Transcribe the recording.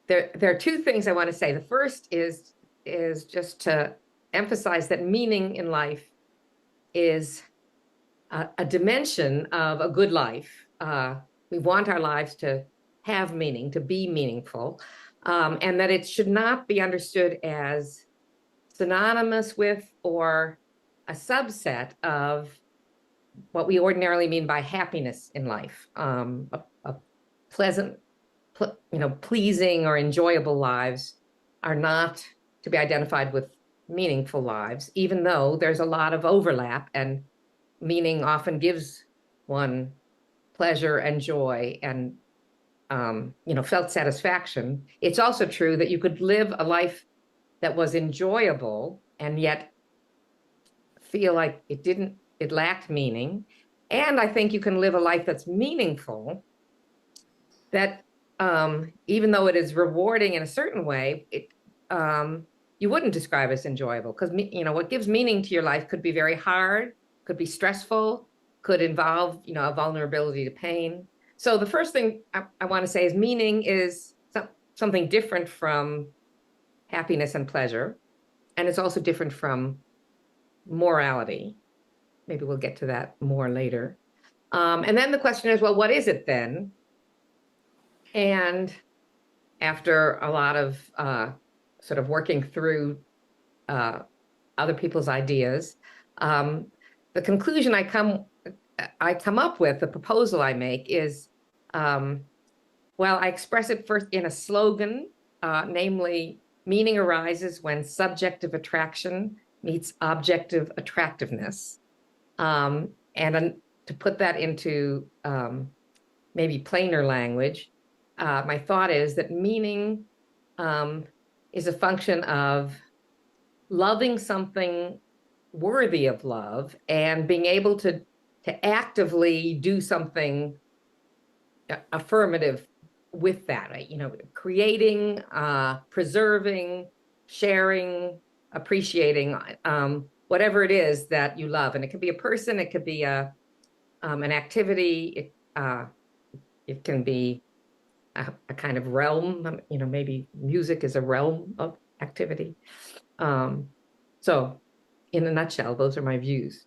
there are two things I want to say. The first is just to emphasize that meaning in life is a dimension of a good life. We want our lives to have meaning, to be meaningful, and that it should not be understood as synonymous with or a subset of what we ordinarily mean by happiness in life, a pleasant, pleasing or enjoyable lives are not to be identified with meaningful lives, even though there's a lot of overlap, and meaning often gives one pleasure and joy and felt satisfaction. It's also true that you could live a life that was enjoyable and yet feel like it lacked meaning. And I think you can live a life that's meaningful, that even though it is rewarding in a certain way, you wouldn't describe as enjoyable, because what gives meaning to your life could be very hard, could be stressful, could involve a vulnerability to pain. So the first thing I want to say is meaning is something different from happiness and pleasure, and it's also different from morality. Maybe we'll get to that more later. And then the question is, well, what is it then? And after a lot of sort of working through other people's ideas, the conclusion I come up with, the proposal I make is, well, I express it first in a slogan, namely, meaning arises when subjective attraction meets objective attractiveness. And to put that into maybe plainer language, my thought is that meaning is a function of loving something worthy of love and being able to actively do something affirmative with that, right? Creating, preserving, sharing, appreciating, whatever it is that you love. And it could be a person, it could be an activity, it can be a kind of realm, maybe music is a realm of activity. So in a nutshell, those are my views.